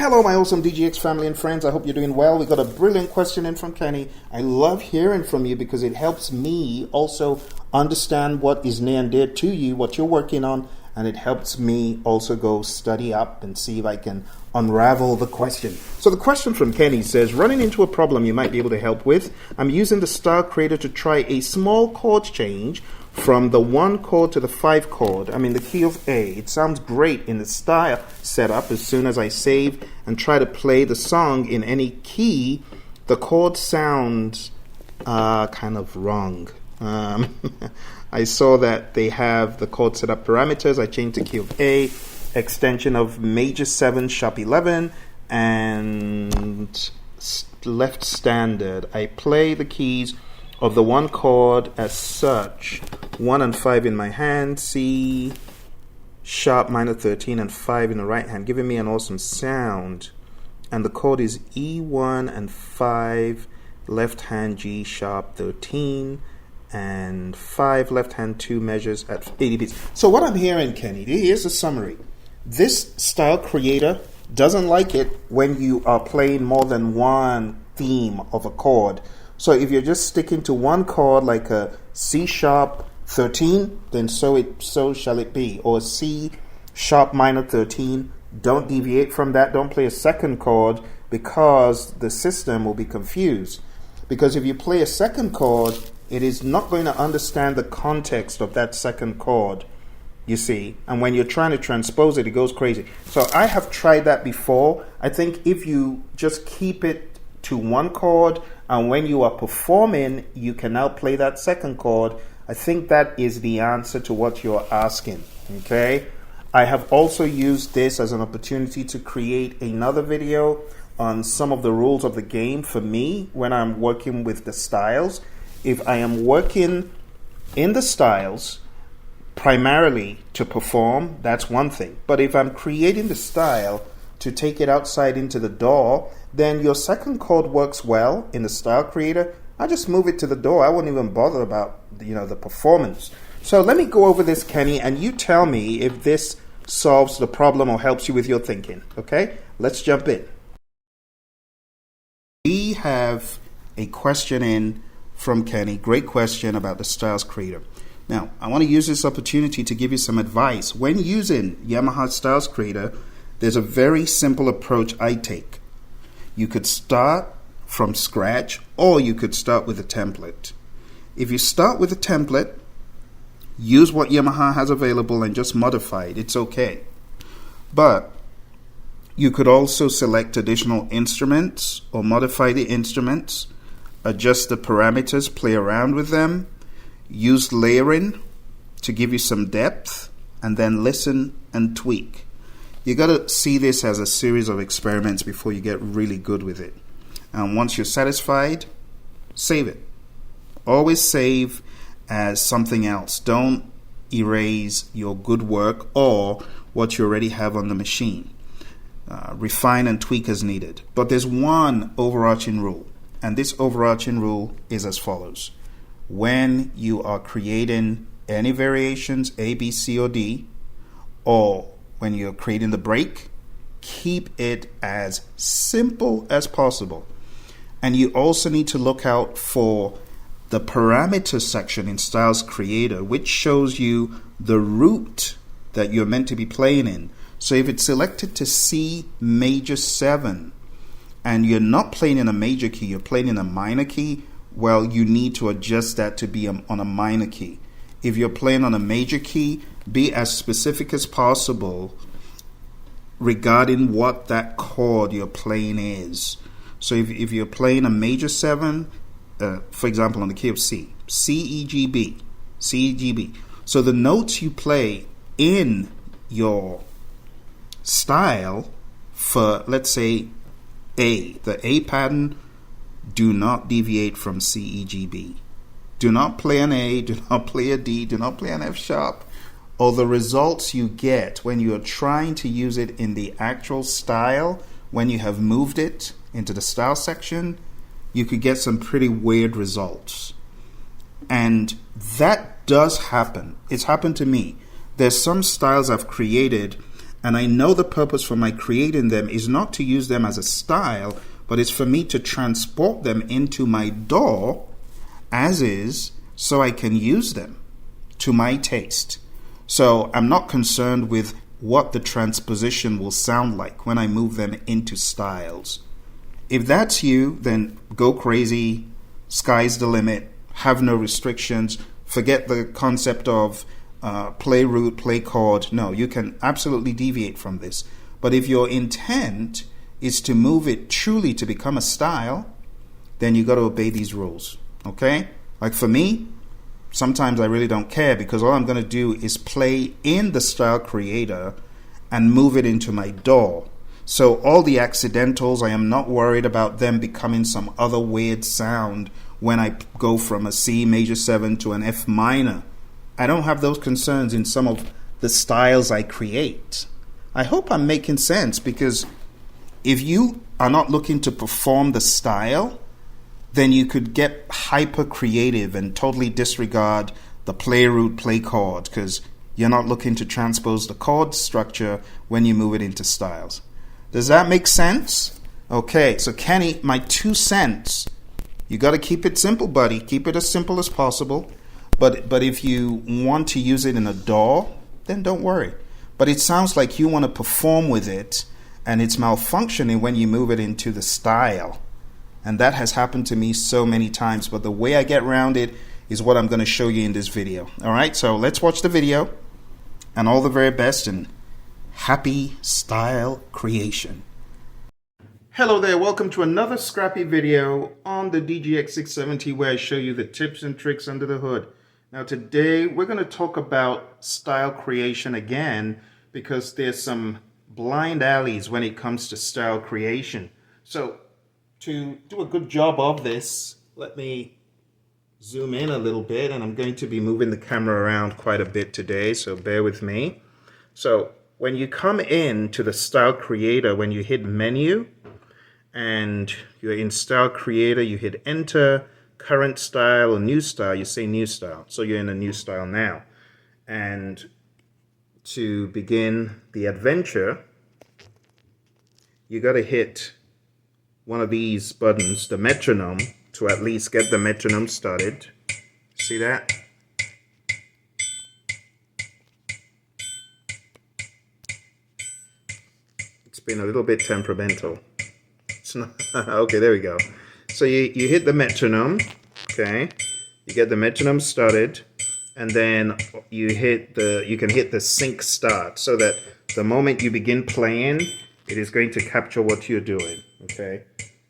Hello, my awesome DGX family and friends. I hope you're doing well. We got a brilliant question in from Kenny. I love hearing from you because it helps me also understand what is near and dear to you, what you're working on, and it helps me also go study up and see if I can unravel the question. So the question from Kenny says, running into a problem you might be able to help with. I'm using the Style Creator to try a small chord change from the 1 chord to the 5 chord. I'm in the key of A. It sounds great in the style setup. As soon as I save and try to play the song in any key, the chord sounds kind of wrong. I saw that they have the chord setup parameters. I changed the key of A, extension of major 7 sharp 11, and left standard. I play the keys of the 1 chord as such, 1 and 5 in my hand, C sharp minor 13 and 5 in the right hand, giving me an awesome sound. And the chord is E1 and 5, left hand G sharp 13 and 5, left hand 2 measures at 80 beats. So what I'm hearing, Kenny, here's a summary. This Style Creator doesn't like it when you are playing more than one theme of a chord. So if you're just sticking to 1 chord like a C sharp 13, then so shall it be. Or C sharp minor 13, don't deviate from that. Don't play a 2nd chord because the system will be confused. Because if you play a 2nd chord, it is not going to understand the context of that 2nd chord, you see. And when you're trying to transpose it, it goes crazy. So I have tried that before. I think if you just keep it to 1 chord, and when you are performing, you can now play that 2nd chord. I think that is the answer to what you're asking, okay? I have also used this as an opportunity to create another video on some of the rules of the game for me when I'm working with the styles. If I am working in the styles primarily to perform, that's one thing. But if I'm creating the style to take it outside into the DAW, then your 2nd chord works well in the Style Creator. I just move it to the DAW. I won't even bother about the performance. So let me go over this, Kenny, and you tell me if this solves the problem or helps you with your thinking. Okay, let's jump in. We have a question in from Kenny. Great question about the Styles Creator. Now, I want to use this opportunity to give you some advice. When using Yamaha Styles Creator, there's a very simple approach I take. You could start from scratch or you could start with a template. If you start with a template, use what Yamaha has available and just modify it. It's okay. But you could also select additional instruments or modify the instruments, adjust the parameters, play around with them, use layering to give you some depth, and then listen and tweak. You got to see this as a series of experiments before you get really good with it. And once you're satisfied, save it. Always save as something else. Don't erase your good work or what you already have on the machine. Refine and tweak as needed. But there's one overarching rule, and this overarching rule is as follows. When you are creating any variations, A, B, C, or D, or when you're creating the break, keep it as simple as possible. And you also need to look out for the parameter section in Styles Creator, which shows you the root that you're meant to be playing in. So if it's selected to C major 7 and you're not playing in a major key, you're playing in a minor key, well, you need to adjust that to be on a minor key. If you're playing on a major key, be as specific as possible regarding what that chord you're playing is. So if you're playing a major 7, for example, on the key of C, C, E, G, B, C, E, G, B. So the notes you play in your style for, let's say, A, the A pattern, do not deviate from C, E, G, B. Do not play an A, do not play a D, do not play an F sharp. Or the results you get when you are trying to use it in the actual style, when you have moved it into the style section, you could get some pretty weird results. And that does happen. It's happened to me. There's some styles I've created And I know the purpose for my creating them is not to use them as a style, but it's for me to transport them into my DAW as is, so I can use them to my taste. So I'm not concerned with what the transposition will sound like when I move them into styles. If that's you, then go crazy, sky's the limit, have no restrictions, forget the concept of play root, play chord. No, you can absolutely deviate from this. But if your intent is to move it truly to become a style, then you got to obey these rules, okay? Like for me, sometimes I really don't care, because all I'm going to do is play in the Style Creator and move it into my DAW. So all the accidentals, I am not worried about them becoming some other weird sound when I go from a C major 7 to an F minor. I don't have those concerns in some of the styles I create. I hope I'm making sense, because if you are not looking to perform the style, then you could get hyper creative and totally disregard the play root, play chord, because you're not looking to transpose the chord structure when you move it into styles. Does that make sense? Okay, so Kenny, my 2 cents. You got to keep it simple, buddy. Keep it as simple as possible. But if you want to use it in a DAW, then don't worry. But it sounds like you want to perform with it, and it's malfunctioning when you move it into the style. And that has happened to me so many times. But the way I get around it is what I'm going to show you in this video. All right, so let's watch the video. And all the very best and happy style creation. Hello there, welcome to another scrappy video on the DGX670, where I show you the tips and tricks under the hood. Now today we're going to talk about style creation again, because there's some blind alleys when it comes to style creation. So to do a good job of this, let me zoom in a little bit, and I'm going to be moving the camera around quite a bit today, so bear with me. So when you come in to the Style Creator, when you hit Menu and you're in Style Creator, you hit Enter, Current Style or New Style, you say New Style. So you're in a new style now. And to begin the adventure, you got to hit one of these buttons, the metronome, to at least get the metronome started. See that? It's been a little bit temperamental. It's not, okay, there we go. So you hit the metronome, okay? You get the metronome started, and then you can hit the sync start, so that the moment you begin playing, it is going to capture what you're doing, okay?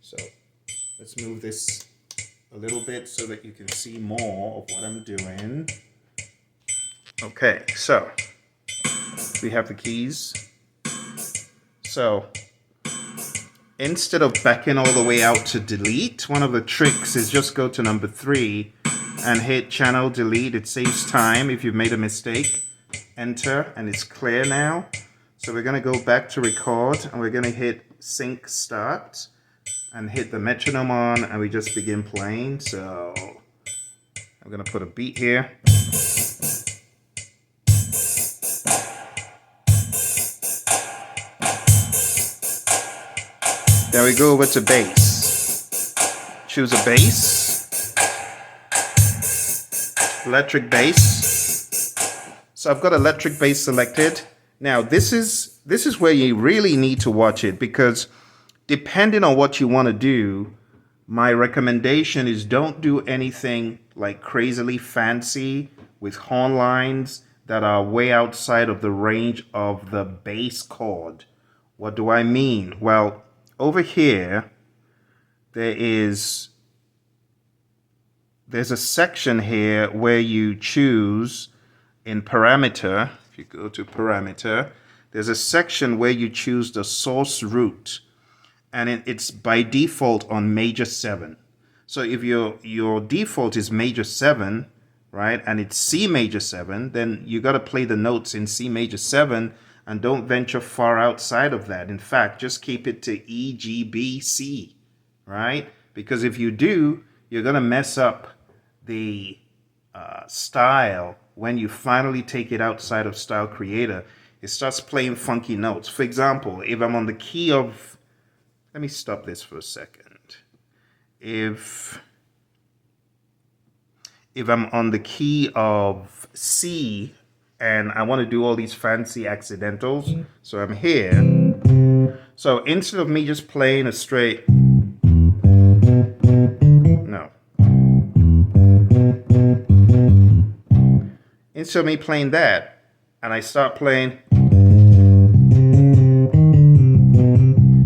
So let's move this a little bit so that you can see more of what I'm doing. Okay, so we have the keys. So instead of backing all the way out to delete, one of the tricks is just go to number 3 and hit channel delete. It saves time if you've made a mistake. Enter, and it's clear now. So we're going to go back to record, and we're going to hit sync start and hit the metronome on, and we just begin playing. So I'm going to put a beat here. Then we go over to bass. Choose a bass. Electric bass. So I've got electric bass selected. Now this is where you really need to watch it, because depending on what you want to do, my recommendation is don't do anything like crazily fancy with horn lines that are way outside of the range of the bass chord. What do I mean? Well, over here, there's a section here where you choose in parameter. If you go to parameter, there's a section where you choose the source root, and it's by default on major 7. So if your default is major 7, right, and it's C major 7, then you got to play the notes in C major 7, and don't venture far outside of that. In fact, just keep it to E, G, B, C, right? Because if you do, you're going to mess up the style when you finally take it outside of Style Creator. it starts playing funky notes. For example, if I'm on the key of, let me stop this for a second. If I'm on the key of C and I want to do all these fancy accidentals, so I'm here. So instead of me just playing a straight, no. Instead of me playing that, and I start playing,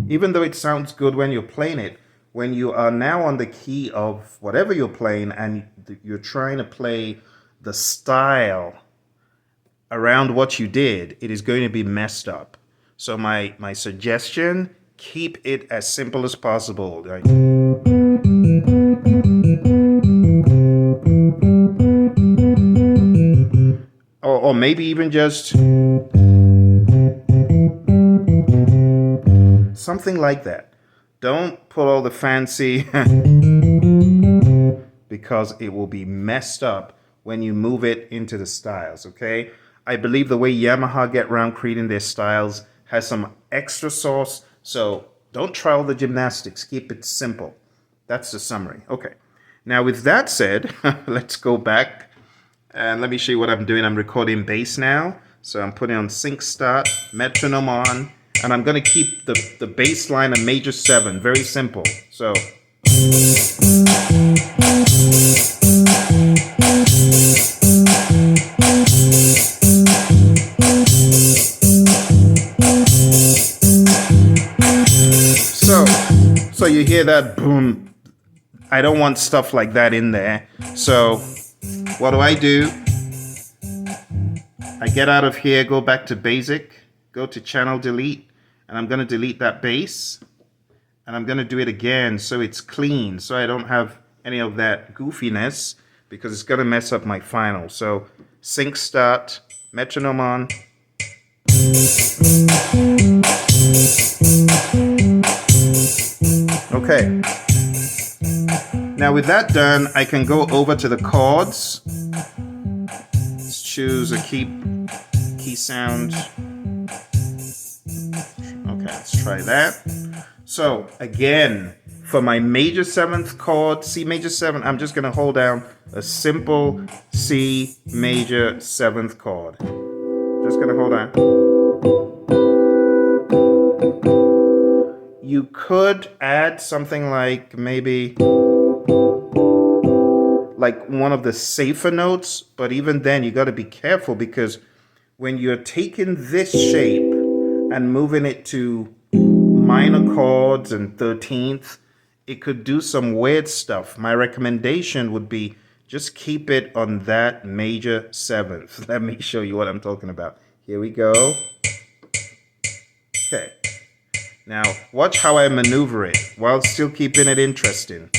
even though it sounds good when you're playing it, when you are now on the key of whatever you're playing and you're trying to play the style around what you did, it is going to be messed up. So my suggestion, keep it as simple as possible. Right? Or maybe even just something like that. Don't put all the fancy because it will be messed up when you move it into the styles, okay? I believe the way Yamaha get around creating their styles has some extra sauce, so don't try all the gymnastics. Keep it simple. That's the summary. Okay. Now, with that said, let's go back and let me show you what I'm doing. I'm recording bass now, so I'm putting on sync start, metronome on, and I'm going to keep the bass line a major 7. Very simple. So. So you hear that boom. I don't want stuff like that in there. So what do? I get out of here, go back to basic, go to channel delete, and I'm going to delete that bass. And I'm going to do it again so it's clean, so I don't have any of that goofiness, because it's going to mess up my final. So sync start, metronome on. Okay. Now with that done, I can go over to the chords. Let's choose a key sound. Okay, let's try that. So again, for my major 7th chord, C major 7, I'm just going to hold down a simple C major 7th chord. Just going to hold on. You could add something like maybe like one of the safer notes, but even then you got to be careful, because when you're taking this shape and moving it to minor chords and 13th, it could do some weird stuff. My recommendation would be just keep it on that major 7th. Let me show you what I'm talking about. Here we go. Okay. Now, watch how I maneuver it while still keeping it interesting.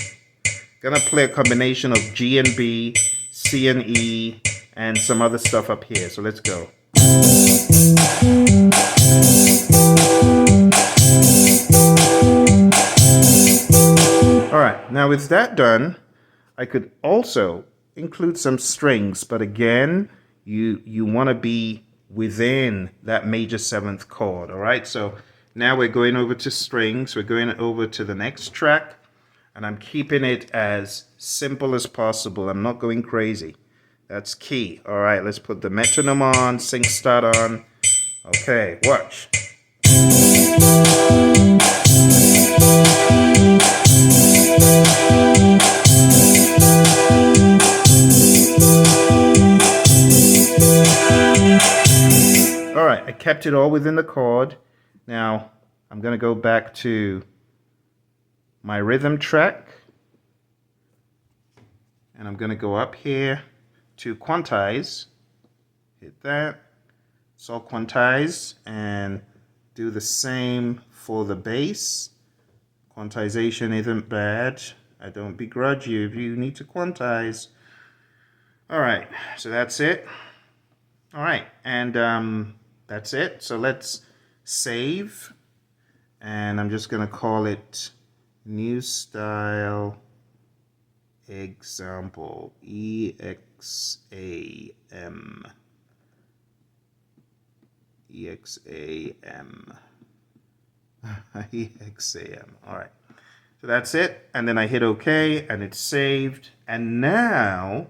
Gonna play a combination of G and B, C and E, and some other stuff up here. So let's go. Alright, now with that done, I could also include some strings, but again, you want to be within that major 7th chord. Alright, so now we're going over to strings, we're going over to the next track, and I'm keeping it as simple as possible. I'm not going crazy. That's key. Alright, let's put the metronome on, sync start on. Okay, watch. Alright, I kept it all within the chord. Now, I'm going to go back to my rhythm track. And I'm going to go up here to quantize. Hit that. It's all quantize. And do the same for the bass. Quantization isn't bad. I don't begrudge you if you need to quantize. Alright, so that's it. Alright, and that's it. So let's save. And I'm just going to call it New Style Example. EXAM. EXAM. EXAM. All right. So that's it. And then I hit OK and it's saved. And now,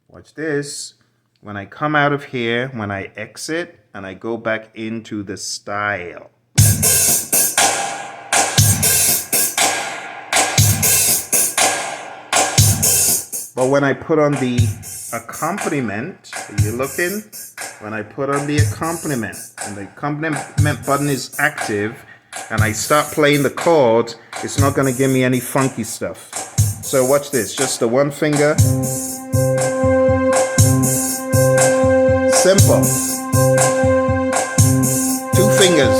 watch this. When I come out of here, when I exit and I go back into the style. But when I put on the accompaniment, are you looking? When I put on the accompaniment and the accompaniment button is active and I start playing the chords, it's not going to give me any funky stuff. So watch this, just the one finger. Simple. Two fingers.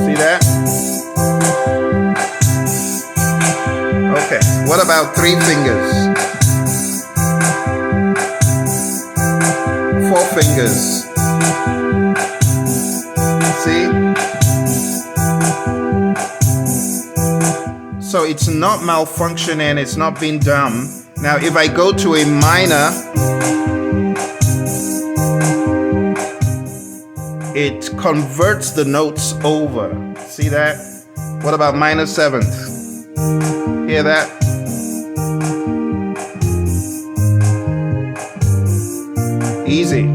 See that? Okay, what about three fingers? Four fingers. See? So it's not malfunctioning, it's not being dumb. Now if I go to a minor, it converts the notes over. See that? What about minor seventh? Hear that? Easy.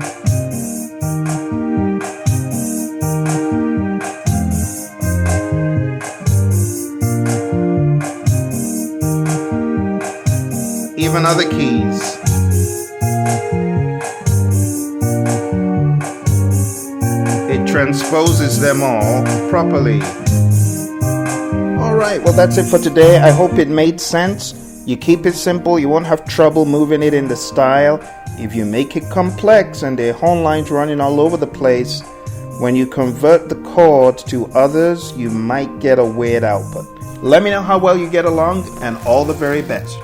Even other keys. It transposes them all properly. Alright, well that's it for today. I hope it made sense. You keep it simple, you won't have trouble moving it in the style. If you make it complex and there are horn lines running all over the place, when you convert the chords to others, you might get a weird output. Let me know how well you get along, and all the very best.